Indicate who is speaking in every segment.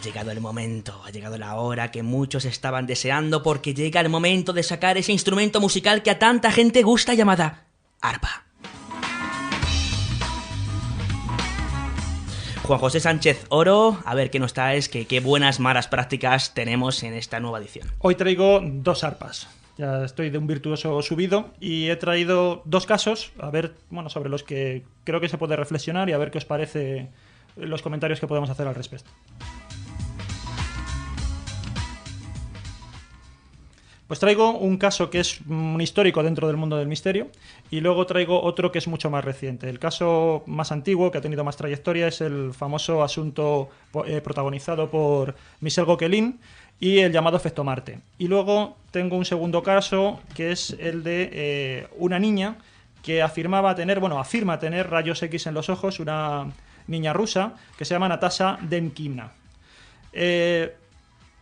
Speaker 1: llegado el momento, ha llegado la hora que muchos estaban deseando, porque llega el momento de sacar ese instrumento musical que a tanta gente gusta, llamada arpa. Juan José Sánchez Oro, a ver qué nos traes, qué buenas malas prácticas tenemos en esta nueva edición.
Speaker 2: Hoy traigo 2 arpas. Ya estoy de un virtuoso subido y he traído 2 casos, a ver, sobre los que creo que se puede reflexionar y a ver qué os parece los comentarios que podemos hacer al respecto. Pues traigo un caso que es un histórico dentro del mundo del misterio y luego traigo otro que es mucho más reciente. El caso más antiguo, que ha tenido más trayectoria, es el famoso asunto protagonizado por Michel Gauquelin y el llamado efecto Marte. Y luego tengo un segundo caso que es el de una niña que afirma tener rayos X en los ojos, una niña rusa que se llama Natasha Demkina.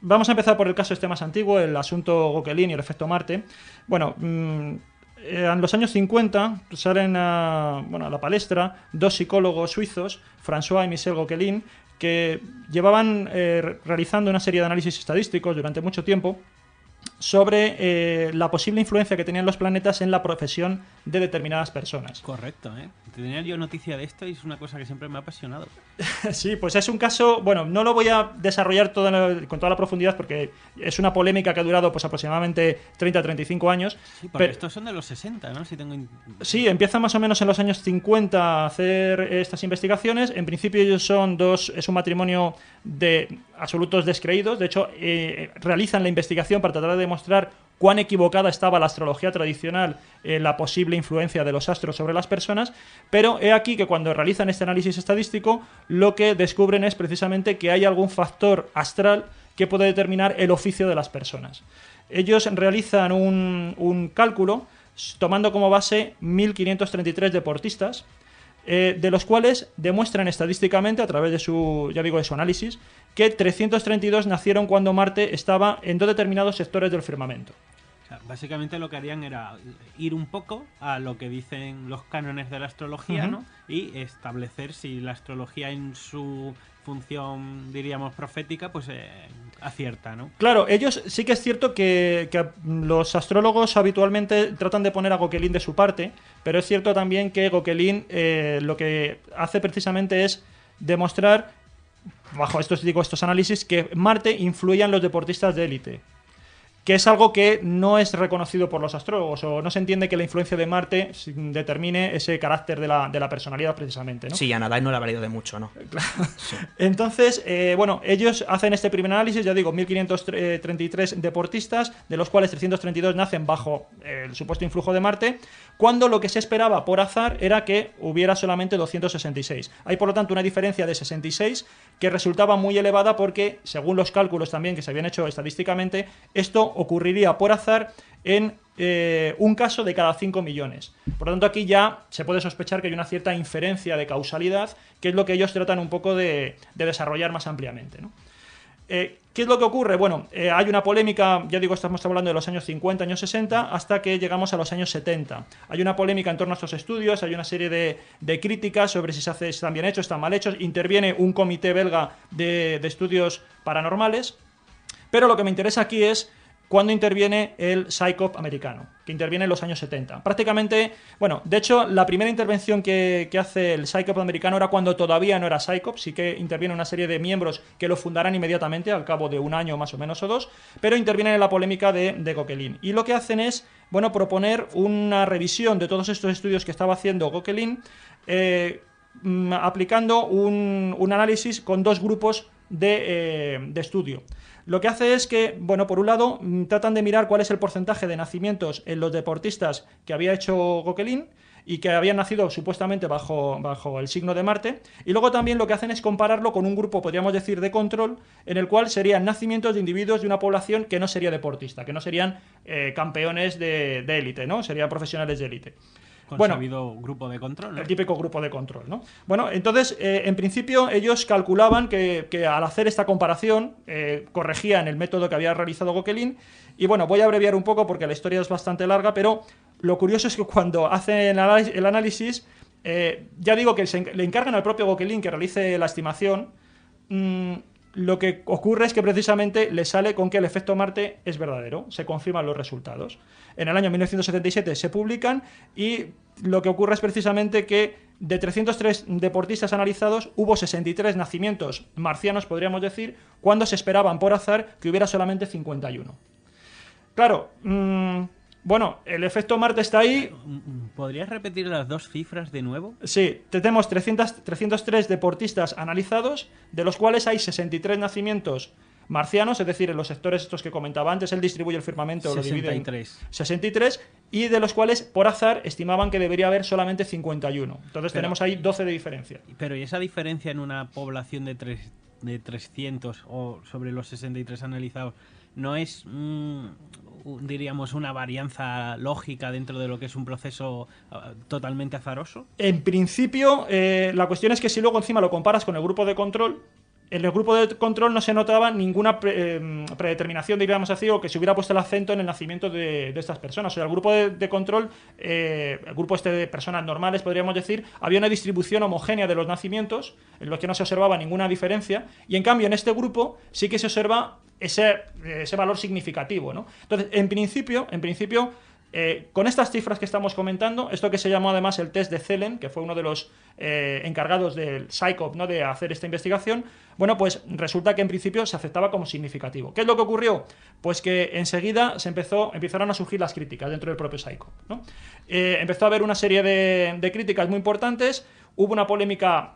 Speaker 2: Vamos a empezar por el caso más antiguo, el asunto Gauquelin y el efecto Marte. En los años 50 salen a la palestra 2 psicólogos suizos, François y Michel Gauquelin, que llevaban realizando una serie de análisis estadísticos durante mucho tiempo sobre la posible influencia que tenían los planetas en la profesión de determinadas personas.
Speaker 3: Correcto, ¿eh? Tenía yo noticia de esto y es una cosa que siempre me ha apasionado.
Speaker 2: Sí, pues es un caso, no lo voy a desarrollar con toda la profundidad porque es una polémica que ha durado pues aproximadamente 30-35 años.
Speaker 3: Sí, porque estos son de los 60, ¿no?
Speaker 2: Sí, empiezan más o menos en los años 50 a hacer estas investigaciones. En principio ellos es un matrimonio de absolutos descreídos. De hecho, realizan la investigación para tratar de demostrar cuán equivocada estaba la astrología tradicional en la posible influencia de los astros sobre las personas, pero he aquí que cuando realizan este análisis estadístico lo que descubren es precisamente que hay algún factor astral que puede determinar el oficio de las personas. Ellos realizan un cálculo tomando como base 1.533 deportistas, de los cuales demuestran estadísticamente, a través de su análisis, que 332 nacieron cuando Marte estaba en 2 determinados sectores del firmamento.
Speaker 3: O sea, básicamente lo que harían era ir un poco a lo que dicen los cánones de la astrología, ¿no? Y establecer si la astrología en su función, diríamos, profética, pues acierta, ¿no?
Speaker 2: Claro, ellos sí que es cierto que los astrólogos habitualmente tratan de poner a Gauquelin de su parte, pero es cierto también que Gauquelin lo que hace precisamente es demostrar, bajo estos análisis, que Marte influye en los deportistas de élite, que es algo que no es reconocido por los astrólogos, o no se entiende que la influencia de Marte determine ese carácter de la personalidad precisamente, ¿no?
Speaker 1: Sí, a Nadal no le ha valido de mucho, ¿no?
Speaker 2: Sí. Entonces, ellos hacen este primer análisis, 1.533 deportistas, de los cuales 332 nacen bajo el supuesto influjo de Marte, cuando lo que se esperaba por azar era que hubiera solamente 266. Hay, por lo tanto, una diferencia de 66 que resultaba muy elevada porque, según los cálculos también que se habían hecho estadísticamente, esto ocurriría por azar en un caso de cada 5 millones. Por lo tanto, aquí ya se puede sospechar que hay una cierta inferencia de causalidad, que es lo que ellos tratan un poco de desarrollar más ampliamente, ¿no? ¿Qué es lo que ocurre? Hay una polémica, estamos hablando de los años 50, años 60, hasta que llegamos a los años 70. Hay una polémica en torno a estos estudios, hay una serie de críticas sobre si están bien hechos, están mal hechos. Interviene un comité belga de estudios paranormales, pero lo que me interesa aquí es cuando interviene el PSYCOP americano, que interviene en los años 70. Prácticamente, de hecho, la primera intervención que hace el PSYCOP americano era cuando todavía no era PSYCOP, sí que interviene una serie de miembros que lo fundarán inmediatamente, al cabo de un año más o menos o 2, pero intervienen en la polémica de Gauquelin. Y lo que hacen es, proponer una revisión de todos estos estudios que estaba haciendo Gauquelin, aplicando un análisis con 2 grupos de estudio. Lo que hace es que, por un lado, tratan de mirar cuál es el porcentaje de nacimientos en los deportistas que había hecho Gauquelin y que habían nacido supuestamente bajo el signo de Marte, y luego también lo que hacen es compararlo con un grupo, podríamos decir, de control, en el cual serían nacimientos de individuos de una población que no sería deportista, que no serían campeones de élite, ¿no? Serían profesionales de élite.
Speaker 3: Consabido grupo de control, ¿no?
Speaker 2: El típico grupo de control, ¿no? Entonces, en principio, ellos calculaban que al hacer esta comparación corregían el método que había realizado Gauquelin. Y voy a abreviar un poco porque la historia es bastante larga, pero lo curioso es que cuando hacen el análisis, le encargan al propio Gauquelin que realice la estimación. lo que ocurre es que precisamente le sale con que el efecto Marte es verdadero, se confirman los resultados. En el año 1977 se publican y lo que ocurre es precisamente que de 303 deportistas analizados hubo 63 nacimientos marcianos, podríamos decir, cuando se esperaban por azar que hubiera solamente 51. Claro, bueno, el efecto Marte está ahí.
Speaker 3: ¿Podrías repetir las dos cifras de nuevo?
Speaker 2: Sí, tenemos 303 deportistas analizados, de los cuales hay 63 nacimientos marcianos, es decir, en los sectores estos que comentaba antes, él distribuye el firmamento,
Speaker 3: 63.
Speaker 2: lo divide en 63, y de los cuales, por azar, estimaban que debería haber solamente 51. Entonces tenemos ahí 12 de diferencia.
Speaker 3: Pero ¿y esa diferencia en una población de 300 o sobre los 63 analizados no es, diríamos, una varianza lógica dentro de lo que es un proceso totalmente azaroso?
Speaker 2: En principio, la cuestión es que si luego encima lo comparas con el grupo de control, en el grupo de control no se notaba ninguna predeterminación, diríamos así, o que se hubiera puesto el acento en el nacimiento de estas personas. O sea, el grupo de control, el grupo este de personas normales, podríamos decir, había una distribución homogénea de los nacimientos, en los que no se observaba ninguna diferencia, y en cambio en este grupo sí que se observa ese valor significativo, ¿no? Entonces, en principio, con estas cifras que estamos comentando, esto que se llamó además el test de Zelen, que fue uno de los encargados del PSYCOP, ¿no?, de hacer esta investigación, bueno, pues resulta que en principio se aceptaba como significativo. ¿Qué es lo que ocurrió? Pues que enseguida empezaron a surgir las críticas dentro del propio PSYCOP, ¿no? Empezó a haber una serie de críticas muy importantes. Hubo una polémica,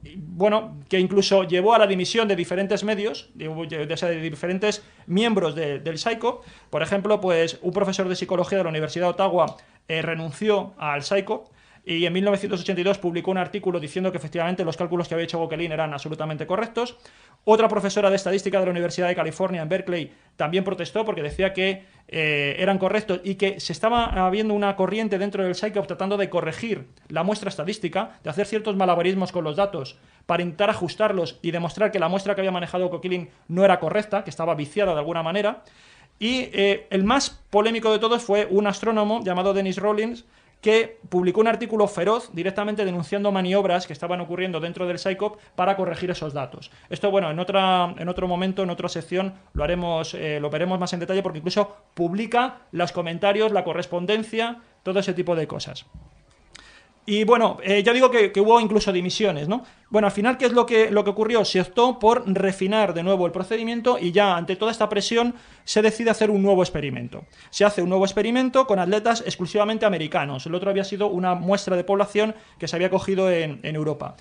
Speaker 2: bueno, que incluso llevó a la dimisión de diferentes medios, de diferentes miembros del PSYCOP. Por ejemplo, pues un profesor de psicología de la Universidad de Ottawa renunció al PSYCOP y en 1982 publicó un artículo diciendo que efectivamente los cálculos que había hecho Gauquelin eran absolutamente correctos. Otra profesora de estadística de la Universidad de California en Berkeley también protestó porque decía que eran correctos y que se estaba habiendo una corriente dentro del PSYCOP tratando de corregir la muestra estadística, de hacer ciertos malabarismos con los datos para intentar ajustarlos y demostrar que la muestra que había manejado Gauquelin no era correcta, que estaba viciada de alguna manera. Y el más polémico de todos fue un astrónomo llamado Dennis Rawlings, que publicó un artículo feroz directamente denunciando maniobras que estaban ocurriendo dentro del PSYCOP para corregir esos datos. Esto, bueno, en otro momento, en otra sección, lo veremos más en detalle, porque incluso publica los comentarios, la correspondencia, todo ese tipo de cosas. Y bueno, ya digo que hubo incluso dimisiones, ¿no? Bueno, al final, ¿qué es lo que ocurrió? Se optó por refinar de nuevo el procedimiento y ya ante toda esta presión se decide hacer un nuevo experimento. Se hace un nuevo experimento con atletas exclusivamente americanos. El otro había sido una muestra de población que se había cogido en Europa.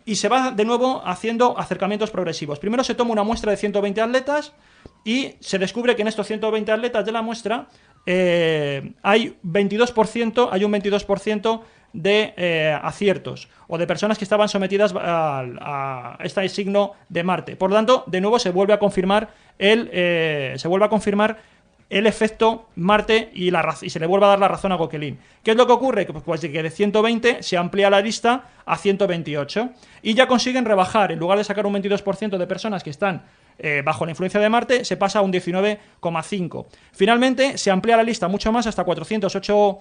Speaker 2: Y se va de nuevo haciendo acercamientos progresivos. Primero se toma una muestra de 120 atletas y se descubre que en estos 120 atletas de la muestra hay un 22% de aciertos o de personas que estaban sometidas a este signo de Marte. Por lo tanto, de nuevo se vuelve a confirmar el efecto Marte y se le vuelve a dar la razón a Gauquelin. ¿Qué es lo que ocurre? Pues que de 120 se amplía la lista a 128 y ya consiguen rebajar, en lugar de sacar un 22% de personas que están bajo la influencia de Marte, se pasa a un 19,5. Finalmente se amplía la lista mucho más, hasta 408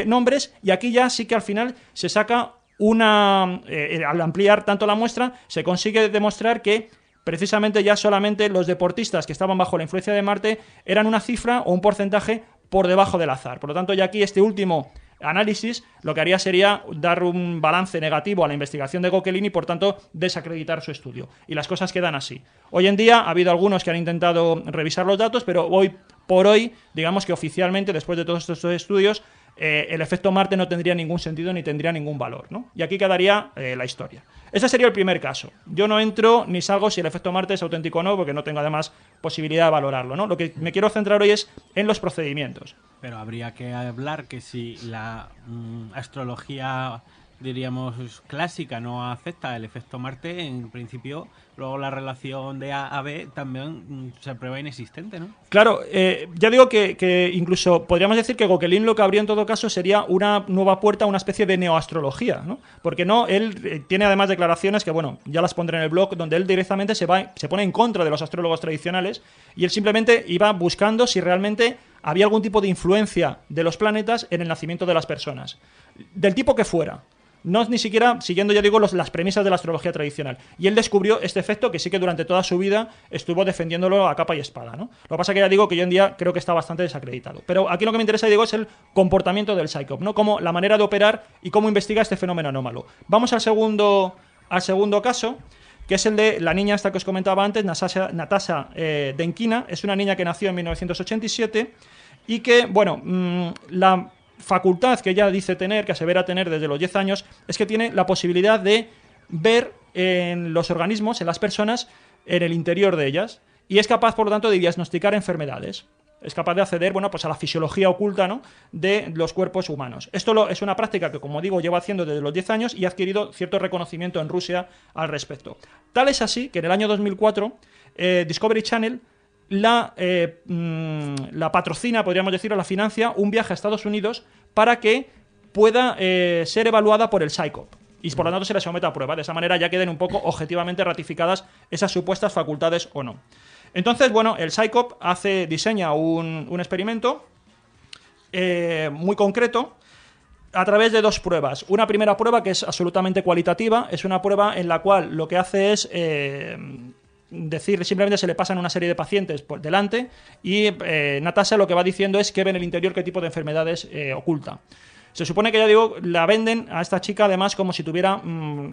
Speaker 2: nombres, y aquí ya sí que al final se saca al ampliar tanto la muestra, se consigue demostrar que precisamente ya solamente los deportistas que estaban bajo la influencia de Marte eran una cifra o un porcentaje por debajo del azar. Por lo tanto, ya aquí este último análisis lo que haría sería dar un balance negativo a la investigación de Gauquelin y, por tanto, desacreditar su estudio. Y las cosas quedan así. Hoy en día ha habido algunos que han intentado revisar los datos, pero hoy por hoy, digamos que oficialmente, después de todos estos estudios, el efecto Marte no tendría ningún sentido ni tendría ningún valor, ¿no? Y aquí quedaría la historia. Ese sería el primer caso. Yo no entro ni salgo si el efecto Marte es auténtico o no, porque no tengo además posibilidad de valorarlo, ¿no? Lo que me quiero centrar hoy es en los procedimientos.
Speaker 3: Pero habría que hablar que si la astrología, diríamos, clásica no acepta el efecto Marte, en principio, luego la relación de A a B también se prueba inexistente, ¿no? Claro,
Speaker 2: ya digo que incluso podríamos decir que Gauquelin lo que habría en todo caso sería una nueva puerta a una especie de neoastrología, ¿no? Porque no, él tiene además declaraciones que, bueno, ya las pondré en el blog, donde él directamente se pone en contra de los astrólogos tradicionales y él simplemente iba buscando si realmente había algún tipo de influencia de los planetas en el nacimiento de las personas, del tipo que fuera. no es ni siquiera siguiendo, ya digo, las premisas de la astrología tradicional. Y él descubrió este efecto que sí que durante toda su vida estuvo defendiéndolo a capa y espada, ¿no? Lo que pasa que ya digo que hoy en día creo que está bastante desacreditado. Pero aquí lo que me interesa, digo, es el comportamiento del Psychop, ¿no? Como la manera de operar y cómo investiga este fenómeno anómalo. Vamos al segundo caso, que es el de la niña esta que os comentaba antes, Natasha Denkina. Es una niña que nació en 1987 y que, bueno, la facultad que ella dice tener, que asevera tener desde los 10 años, es que tiene la posibilidad de ver en los organismos, en las personas, en el interior de ellas, y es capaz, por lo tanto, de diagnosticar enfermedades. Es capaz de acceder, bueno, pues a la fisiología oculta, ¿no?, de los cuerpos humanos. Esto es una práctica que, como digo, lleva haciendo desde los 10 años y ha adquirido cierto reconocimiento en Rusia al respecto. Tal es así que en el año 2004 Discovery Channel la patrocina, podríamos decir, la financia un viaje a Estados Unidos para que pueda ser evaluada por el Psychop. Y por lo tanto se le somete a prueba. De esa manera ya queden un poco objetivamente ratificadas esas supuestas facultades o no. Entonces, bueno, el Psychop diseña un experimento muy concreto a través de dos pruebas. Una primera prueba que es absolutamente cualitativa, es una prueba en la cual lo que hace es decir, simplemente se le pasan una serie de pacientes por delante y Natasha lo que va diciendo es que ve en el interior qué tipo de enfermedades oculta. Se supone que, ya digo, la venden a esta chica además como si tuviera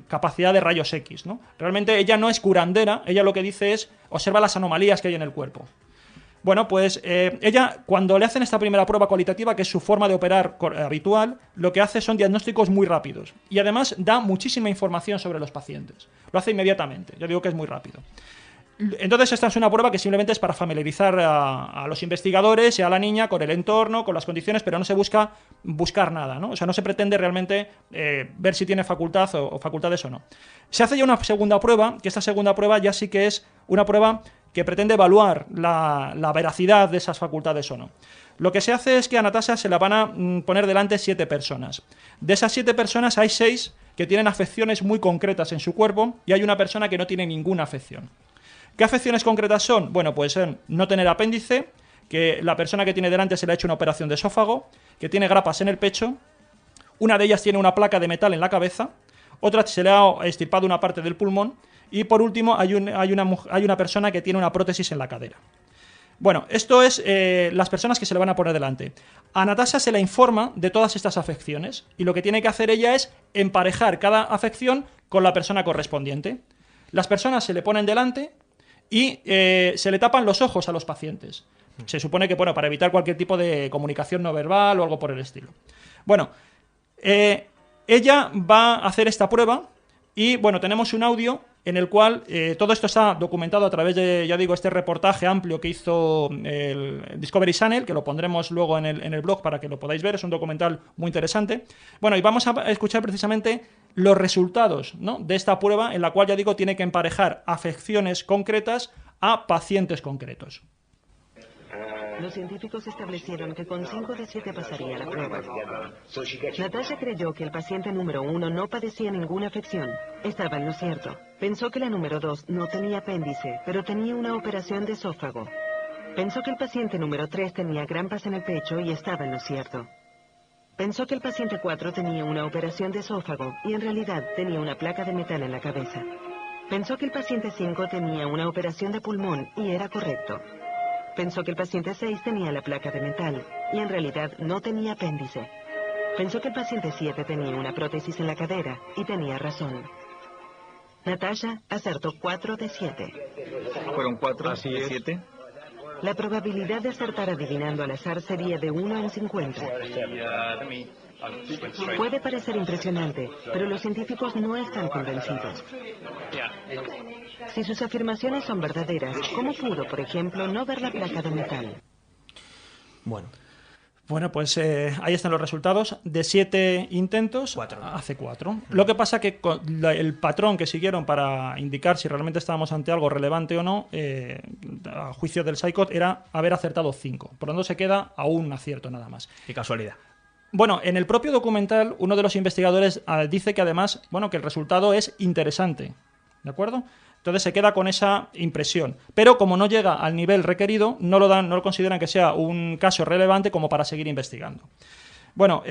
Speaker 2: capacidad de rayos X, ¿no? Realmente ella no es curandera, ella lo que dice es observa las anomalías que hay en el cuerpo. Bueno, pues ella, cuando le hacen esta primera prueba cualitativa, que es su forma de operar habitual, lo que hace son diagnósticos muy rápidos. Y además da muchísima información sobre los pacientes. Lo hace inmediatamente, yo digo que es muy rápido. Entonces esta es una prueba que simplemente es para familiarizar a los investigadores y a la niña con el entorno, con las condiciones, pero no se buscar nada, ¿no? O sea, no se pretende realmente ver si tiene facultad o facultades o no. Se hace ya una segunda prueba, que esta segunda prueba ya sí que es una prueba que pretende evaluar la veracidad de esas facultades o no. Lo que se hace es que a Natasha se la van a poner delante 7 personas. De esas 7 personas hay 6 que tienen afecciones muy concretas en su cuerpo y hay una persona que no tiene ninguna afección. ¿Qué afecciones concretas son? Bueno, pues no tener apéndice, que la persona que tiene delante se le ha hecho una operación de esófago, que tiene grapas en el pecho, una de ellas tiene una placa de metal en la cabeza, otra se le ha extirpado una parte del pulmón y por último hay una persona que tiene una prótesis en la cadera. Bueno, esto es las personas que se le van a poner delante. A Natasha se le informa de todas estas afecciones y lo que tiene que hacer ella es emparejar cada afección con la persona correspondiente. Las personas se le ponen delante y se le tapan los ojos a los pacientes. Se supone que, bueno, para evitar cualquier tipo de comunicación no verbal o algo por el estilo. Bueno, ella va a hacer esta prueba y, bueno, tenemos un audio en el cual todo esto está documentado a través de, ya digo, este reportaje amplio que hizo el Discovery Channel, que lo pondremos luego en el blog para que lo podáis ver, es un documental muy interesante. Bueno, y vamos a escuchar precisamente los resultados, ¿no?, de esta prueba en la cual, ya digo, tiene que emparejar afecciones concretas a pacientes concretos.
Speaker 4: Los científicos establecieron que con 5 de 7 pasaría la prueba. Natasha creyó que el paciente número 1 no padecía ninguna afección. Estaba en lo cierto. Pensó que la número 2 no tenía apéndice, pero tenía una operación de esófago. Pensó que el paciente número 3 tenía grampas en el pecho y estaba en lo cierto. Pensó que el paciente 4 tenía una operación de esófago y en realidad tenía una placa de metal en la cabeza. Pensó que el paciente 5 tenía una operación de pulmón y era correcto. Pensó que el paciente 6 tenía la placa de metal y en realidad no tenía apéndice. Pensó que el paciente 7 tenía una prótesis en la cadera y tenía razón. Natasha acertó 4 de 7.
Speaker 5: ¿Fueron 4 de 7?
Speaker 4: La probabilidad de acertar adivinando al azar sería de 1 en 50. Puede parecer impresionante, pero los científicos no están convencidos. Si sus afirmaciones son verdaderas, ¿cómo pudo, por ejemplo, no ver la placa de metal?
Speaker 2: Bueno, pues ahí están los resultados. De 7 intentos,
Speaker 1: 4.
Speaker 2: Hace 4. Lo que pasa que el patrón que siguieron para indicar si realmente estábamos ante algo relevante o no, a juicio del Psychop, era haber acertado 5. Por lo tanto, se queda a un acierto nada más.
Speaker 1: Qué casualidad.
Speaker 2: Bueno, en el propio documental, uno de los investigadores dice que además, bueno, que el resultado es interesante. ¿De acuerdo? Entonces se queda con esa impresión. Pero como no llega al nivel requerido, no lo consideran que sea un caso relevante como para seguir investigando. Bueno,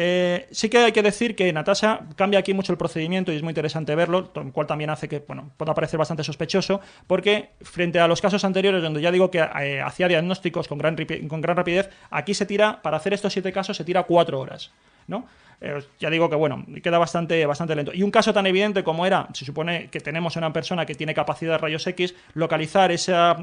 Speaker 2: sí que hay que decir que Natasha cambia aquí mucho el procedimiento y es muy interesante verlo, lo cual también hace que pueda parecer bastante sospechoso, porque frente a los casos anteriores, donde ya digo que hacía diagnósticos con gran rapidez, aquí para hacer estos 7 casos se tira 4 horas, ¿no? Ya digo que, queda bastante lento. Y un caso tan evidente como se supone que tenemos una persona que tiene capacidad de rayos X, localizar esa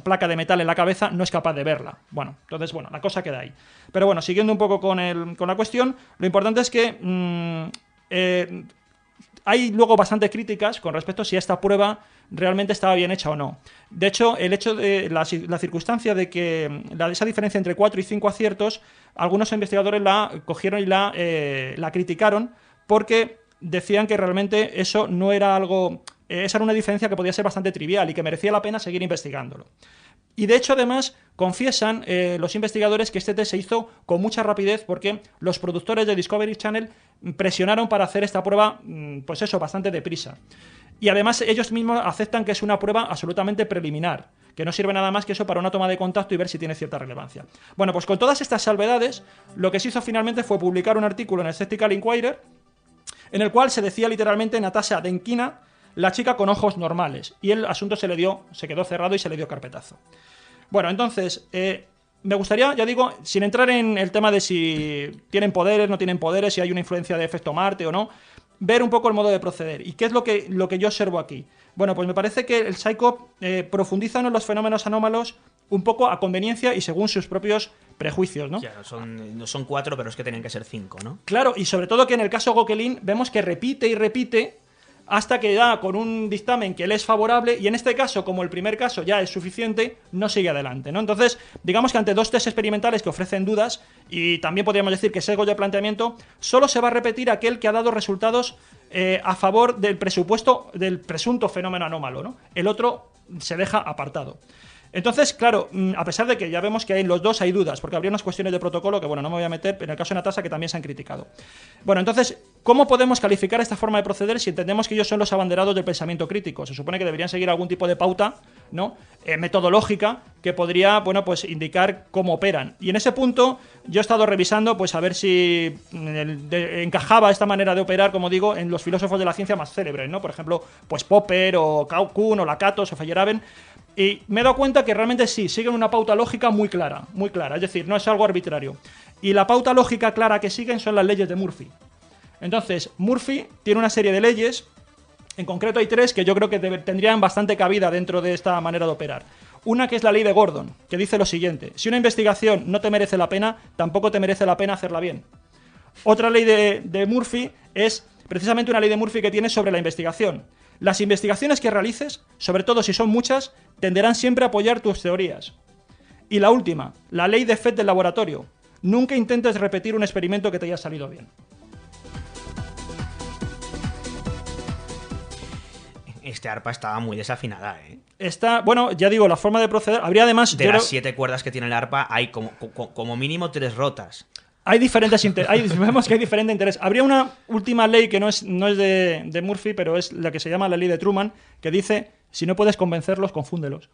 Speaker 2: placa de metal en la cabeza, no es capaz de verla. Entonces, la cosa queda ahí. Pero siguiendo un poco con la cuestión, lo importante es que hay luego bastantes críticas con respecto a si esta prueba realmente estaba bien hecha o no. De hecho, el hecho de la circunstancia de que esa diferencia entre 4 y 5 aciertos, algunos investigadores la cogieron y la criticaron porque decían que realmente eso no era algo... esa era una diferencia que podía ser bastante trivial y que merecía la pena seguir investigándolo. Y de hecho, además, confiesan los investigadores que este test se hizo con mucha rapidez porque los productores de Discovery Channel presionaron para hacer esta prueba, bastante deprisa. Y además ellos mismos aceptan que es una prueba absolutamente preliminar, que no sirve nada más que eso para una toma de contacto y ver si tiene cierta relevancia. Pues con todas estas salvedades, lo que se hizo finalmente fue publicar un artículo en el Skeptical Inquirer en el cual se decía literalmente Natasha Denkina, la chica con ojos normales, y el asunto se quedó cerrado y se le dio carpetazo. Entonces, me gustaría, ya digo, sin entrar en el tema de si tienen poderes, no tienen poderes, si hay una influencia de efecto Marte o no, ver un poco el modo de proceder. ¿Y qué es lo que yo observo aquí? Pues me parece que el Psycho profundiza en los fenómenos anómalos un poco a conveniencia y según sus propios prejuicios, ¿no?
Speaker 1: Claro, no son 4, pero es que tenían que ser 5, ¿no?
Speaker 2: Claro, y sobre todo que en el caso Gauquelin vemos que repite y repite hasta que da con un dictamen que le es favorable, y en este caso, como el primer caso ya es suficiente, no sigue adelante, ¿no? Entonces, digamos que ante 2 test experimentales que ofrecen dudas, y también podríamos decir que sesgo de planteamiento, solo se va a repetir aquel que ha dado resultados a favor del presunto fenómeno anómalo, ¿no? El otro se deja apartado. Entonces, claro, a pesar de que ya vemos que en los dos hay dudas, porque habría unas cuestiones de protocolo que, no me voy a meter, pero en el caso de Natasha que también se han criticado. Entonces, ¿cómo podemos calificar esta forma de proceder si entendemos que ellos son los abanderados del pensamiento crítico? Se supone que deberían seguir algún tipo de pauta, ¿no? Metodológica que podría, indicar cómo operan. Y en ese punto yo he estado revisando, a ver si encajaba esta manera de operar, como digo, en los filósofos de la ciencia más célebres, ¿no? Por ejemplo, Popper o Kuhn o Lakatos o Feyerabend. Y me he dado cuenta que realmente sí, siguen una pauta lógica muy clara, es decir, no es algo arbitrario. Y la pauta lógica clara que siguen son las leyes de Murphy. Entonces, Murphy tiene una serie de leyes, en concreto hay 3 que yo creo que tendrían bastante cabida dentro de esta manera de operar. Una que es la ley de Gordon, que dice lo siguiente: si una investigación no te merece la pena, tampoco te merece la pena hacerla bien. Otra ley de Murphy es precisamente una ley de Murphy que tiene sobre la investigación. Las investigaciones que realices, sobre todo si son muchas, tenderán siempre a apoyar tus teorías. Y la última, la ley de FET del laboratorio. Nunca intentes repetir un experimento que te haya salido bien.
Speaker 1: Este arpa estaba muy desafinada, ¿eh?
Speaker 2: Ya digo, la forma de proceder... Habría además...
Speaker 1: De las 7 cuerdas que tiene el arpa, hay como mínimo 3 rotas.
Speaker 2: Hay diferentes vemos que hay diferente interés. Habría una última ley que no es de Murphy, pero es la que se llama la ley de Truman, que dice: si no puedes convencerlos, confúndelos.